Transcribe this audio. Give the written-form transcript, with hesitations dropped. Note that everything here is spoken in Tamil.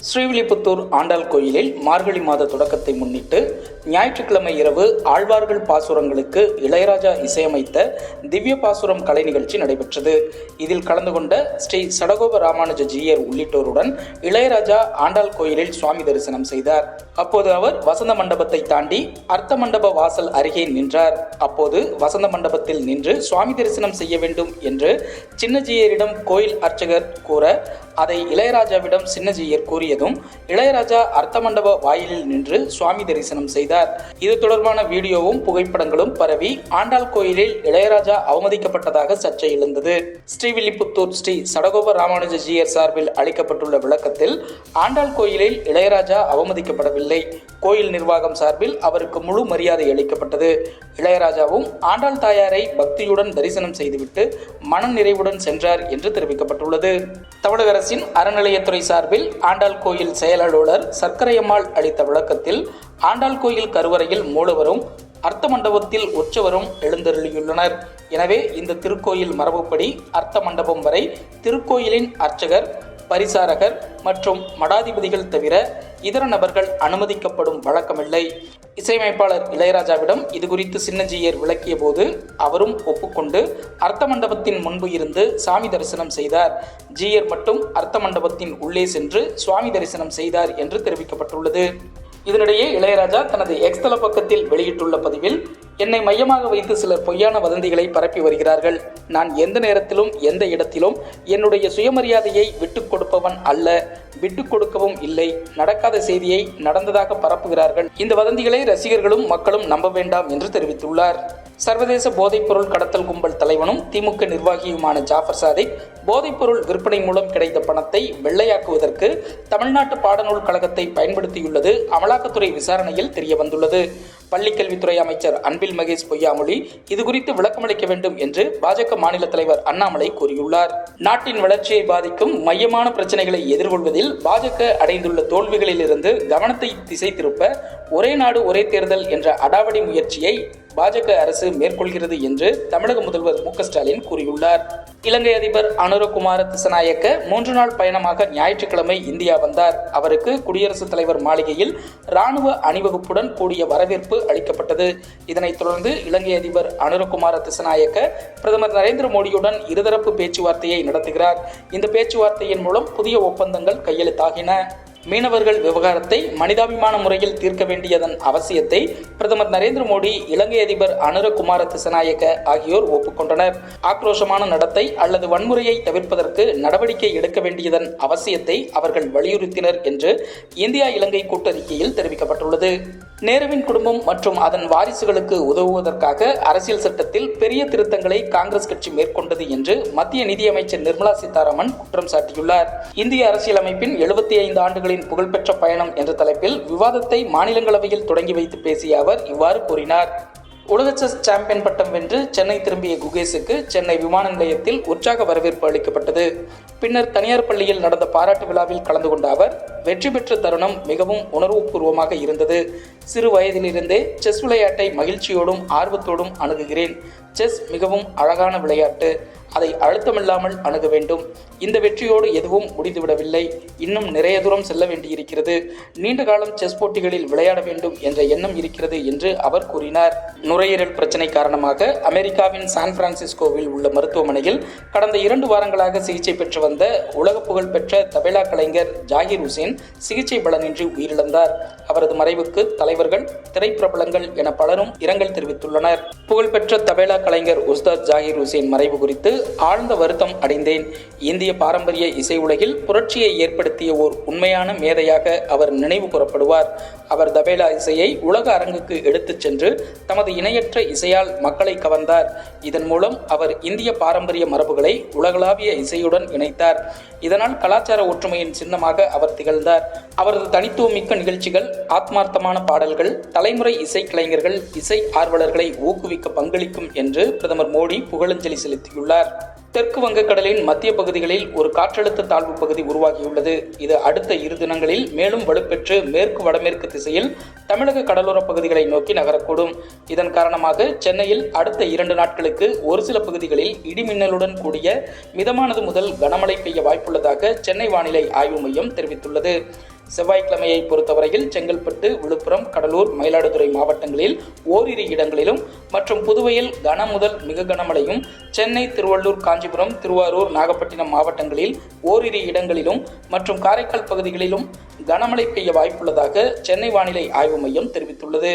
ஸ்ரீவில்லிபுத்தூர் ஆண்டாள் கோயிலில் மார்கழி மாத தொடக்கத்தை முன்னிட்டு ஞாயிற்றுக்கிழமை இரவு ஆழ்வார்கள் பாசுரங்களுக்கு இளையராஜா இசையமைத்த திவ்ய பாசுரம் கலை நிகழ்ச்சி நடைபெற்றது. இதில் கலந்து கொண்ட ஸ்ரீ சடகோப ராமானுஜ ஜீயர் உள்ளிட்டோருடன் இளையராஜா ஆண்டாள் கோயிலில் சுவாமி தரிசனம் செய்தார். அப்போது அவர் வசந்த மண்டபத்தை தாண்டி அர்த்த மண்டப வாசல் அருகே நின்றார். அப்போது வசந்த மண்டபத்தில் நின்று சுவாமி தரிசனம் செய்ய வேண்டும் என்று சின்னஜீயரிடம் கோயில் அர்ச்சகர் கூற, அதை இளையராஜாவிடம் சின்னஜீயர் கூறியதும் இளையராஜா அர்த்த மண்டப வாயிலில் நின்று சுவாமி தரிசனம் செய்தார். இது தொடர்பான வீடியோவும் புகைப்படங்களும் பரவி ஆண்டாள் கோயிலில் இளையராஜா அவமதிக்கப்பட்டதாக சர்ச்சை எழுந்தது. ஸ்ரீவில்லிபுத்தூர் ஸ்ரீ சடகோப ராமானுஜ ஜீயர் சார்பில் அளிக்கப்பட்டுள்ள விளக்கத்தில் ஆண்டாள் கோயிலில் இளையராஜா அவமதிக்கப்படவில்லை. கோயில் நிர்வாகம் சார்பில் அவருக்கு முழு மரியாதை அளிக்கப்பட்டது. இளையராஜாவும் ஆண்டாள் தாயாரை பக்தியுடன் தரிசனம் செய்துவிட்டு மன நிறைவுடன் சென்றார் என்று தெரிவிக்கப்பட்டுள்ளது. தமிழக அரசின் அறநிலையத்துறை சார்பில் ஆண்டாள் கோயில் செயல் அலுவலர் சர்க்கரையம்மாள் அளித்த விளக்கத்தில், ஆண்டாள் கோயில் கருவறையில் மூலவரும் அர்த்த மண்டபத்தில் உற்சவரும் எழுந்தருளியுள்ளனர். எனவே இந்த திருக்கோயில் மரபுப்படி அர்த்த மண்டபம் வரை திருக்கோயிலின் அர்ச்சகர், பரிசாரகர் மற்றும் மடாதிபதிகள் தவிர இதர நபர்கள் அனுமதிக்கப்படும் வழக்கமில்லை. இசையமைப்பாளர் இளையராஜாவிடம் இதுகுறித்து சின்னஜீயர் விளக்கிய போது அவரும் ஒப்புக்கொண்டு அர்த்த மண்டபத்தின் முன்பு இருந்து சாமி தரிசனம் செய்தார். ஜீயர் மட்டும் அர்த்த மண்டபத்தின் உள்ளே சென்று சுவாமி தரிசனம் செய்தார் என்று தெரிவிக்கப்பட்டுள்ளது. இதனிடையே இளையராஜா தனது எக்ஸ் தள பக்கத்தில் வெளியிட்டுள்ள பதிவில், என்னை மையமாக வைத்து சிலர் பொய்யான வதந்திகளை பரப்பி வருகிறார்கள். நான் எந்த நேரத்திலும் எந்த இடத்திலும் என்னுடைய சுயமரியாதையை விட்டுக் கொடுப்பவன் அல்ல, விட்டுக் கொடுக்கவும் இல்லை. நடக்காத செய்தியை நடந்ததாக பரப்புகிறார்கள். இந்த வதந்திகளை ரசிகர்களும் மக்களும் நம்ப வேண்டாம் என்று தெரிவித்துள்ளார். சர்வதேச போதைப்பொருள் கடத்தல் கும்பல் தலைவனும் திமுக நிர்வாகியுமான ஜாஃபர் சாதிக் போதைப்பொருள் விற்பனை மூலம் கிடைத்த பணத்தை வெள்ளையாக்குவதற்கு தமிழ்நாட்டு பாடநூல் கழகத்தை பயன்படுத்தியுள்ளது அமலாக்கத்துறை விசாரணையில் தெரியவந்துள்ளது. பள்ளிக்கல்வித்துறை அமைச்சர் அன்பில் மகேஷ் பொய்யாமொழி இதுகுறித்து விளக்கமளிக்க வேண்டும் என்று பாஜக மாநில தலைவர் அண்ணாமலை கூறியுள்ளார். நாட்டின் வளர்ச்சியை பாதிக்கும் மையமான பிரச்சனைகளை எதிர்கொள்வதில் பாஜக அடைந்துள்ள தோல்விகளிலிருந்து கவனத்தை திசை திருப்ப ஒரே நாடு ஒரே தேர்தல் என்ற அடாவடி முயற்சியை பாஜக அரசு மேற்கொள்கிறது என்று தமிழக முதல்வர் மு க ஸ்டாலின் கூறியுள்ளார். இலங்கை அதிபர் அனுரகுமார திசநாயக்க 3 நாள் பயணமாக ஞாயிற்றுக்கிழமை இந்தியா வந்தார். அவருக்கு குடியரசுத் தலைவர் மாளிகையில் ராணுவ அணிவகுப்புடன் கூடிய வரவேற்பு அளிக்கப்பட்டது. இதனைத் தொடர்ந்து இலங்கை அதிபர் அனுரகுமார திசநாயக்க பிரதமர் நரேந்திர மோடியுடன் இருதரப்பு பேச்சுவார்த்தையை நடத்துகிறார். இந்த பேச்சுவார்த்தையின் மூலம் புதிய ஒப்பந்தங்கள் கையெழுத்தாகின. மீனவர்கள் விவகாரத்தை மனிதாபிமான முறையில் தீர்க்க வேண்டியதன் அவசியத்தை பிரதமர் நரேந்திர மோடி, இலங்கை அதிபர் அனுரகுமார திசநாயக்க ஆகியோர் ஒப்புக்கொண்டனர். ஆக்ரோஷமான நடத்தை அல்லது வன்முறையை தவிர்ப்பதற்கு நடவடிக்கை எடுக்க வேண்டியதன் அவசியத்தை அவர்கள் வலியுறுத்தினர் என்று இந்தியா இலங்கை கூட்டறிக்கையில் தெரிவிக்கப்பட்டுள்ளது. நேருவின் குடும்பம் மற்றும் அதன் வாரிசுகளுக்கு உதவுவதற்காக அரசியல் சட்டத்தில் பெரிய திருத்தங்களை காங்கிரஸ் கட்சி மேற்கொண்டது என்று மத்திய நிதியமைச்சர் நிர்மலா சீதாராமன் குற்றம் சாட்டியுள்ளார். இந்திய அரசியலமைப்பின் 75 ஆண்டுகளின் புகழ்பெற்ற பயணம் என்ற தலைப்பில் விவாதத்தை மாநிலங்களவையில் தொடங்கி வைத்து பேசிய அவர் இவ்வாறு கூறினார். உலக செஸ் சாம்பியன் பட்டம் வென்று சென்னை திரும்பிய குகேஷுக்கு சென்னை விமான நிலையத்தில் உற்சாக வரவேற்பு அளிக்கப்பட்டது. பின்னர் தனியார் பள்ளியில் நடந்த பாராட்டு விழாவில் கலந்து கொண்ட அவர், வெற்றி பெற்ற தருணம் மிகவும் உணர்வுபூர்வமாக இருந்தது. சிறு வயதிலிருந்தே செஸ் விளையாட்டை மகிழ்ச்சியோடும் ஆர்வத்தோடும் அணுகுகிறேன். செஸ் மிகவும் அழகான விளையாட்டு. அதை அழுத்தமில்லாமல் அணுக வேண்டும். இந்த வெற்றியோடு எதுவும் முடிந்துவிடவில்லை. இன்னும் நிறைய தூரம் செல்ல வேண்டியிருக்கிறது. நீண்ட காலம் செஸ் போட்டிகளில் விளையாட வேண்டும் என்ற எண்ணம் இருக்கிறது என்று அவர் கூறினார். நுரையீரல் பிரச்சனை காரணமாக அமெரிக்காவின் சான் பிரான்சிஸ்கோவில் உள்ள மருத்துவமனையில் கடந்த 2 வாரங்களாக சிகிச்சை பெற்று வந்த உலக புகழ் பெற்ற தபேலா கலைஞர் ஜாகிர் ஹுசேன் சிகிச்சை பலனின்றி உயிரிழந்தார். அவரது மறைவுக்கு தலைவர்கள், திரைப்பிரபலங்கள் என பலரும் இரங்கல் தெரிவித்துள்ளனர். புகழ்பெற்ற தபேலா கலைஞர் உஸ்தாத் ஜாகிர் ஹுசேன் மறைவு குறித்து ஆழ்ந்த வருத்தம் அடைந்தேன். இந்திய பாரம்பரிய இசை உலகில் புரட்சியை ஏற்படுத்திய ஓர் உண்மையான மேதையாக அவர் நினைவு கூறப்படுவார். அவர் தபேலா இசையை உலக அரங்குக்கு எடுத்துச் சென்று தமது இணையற்ற இசையால் மக்களை கவர்ந்தார். இதன் மூலம் அவர் இந்திய பாரம்பரிய மரபுகளை உலகளாவிய இசையுடன் இணைத்தார். இதனால் கலாச்சார ஒற்றுமையின் சின்னமாக அவர் திகழ்ந்தார். அவரது தனித்துவமிக்க நிகழ்ச்சிகள், ஆத்மார்த்தமான பாடல்கள் தலைமுறை இசை கலைஞர்கள், இசை ஆர்வலர்களை ஊக்குவிக்க பங்களிக்கும் என்று பிரதமர் மோடி புகழஞ்சலி செலுத்தியுள்ளார். தெற்கு வங்கக்கடலின் மத்திய பகுதிகளில் ஒரு காற்றழுத்த தாழ்வு பகுதி உருவாகியுள்ளது. இது அடுத்த 2 தினங்களில் மேலும் வலுப்பெற்று மேற்கு வடமேற்கு திசையில் தமிழக கடலோர பகுதிகளை நோக்கி நகரக்கூடும். இதன் காரணமாக சென்னையில் அடுத்த 2 நாட்களுக்கு ஒரு சில பகுதிகளில் இடிமின்னலுடன் கூடிய மிதமானது முதல் கனமழை பெய்ய வாய்ப்புள்ளதாக சென்னை வானிலை ஆய்வு மையம் தெரிவித்துள்ளது. செவ்வாய்க்கிழமையை பொறுத்தவரையில் செங்கல்பட்டு, விழுப்புரம், கடலூர், மயிலாடுதுறை மாவட்டங்களில் ஓரிரு இடங்களிலும் மற்றும் புதுவையில் கன முதல் மிக கனமழையும், சென்னை, திருவள்ளூர், காஞ்சிபுரம், திருவாரூர், நாகப்பட்டினம் மாவட்டங்களில் ஓரிரு இடங்களிலும் மற்றும் காரைக்கால் பகுதிகளிலும் கனமழை பெய்ய வாய்ப்புள்ளதாக சென்னை வானிலை ஆய்வு மையம் தெரிவித்துள்ளது.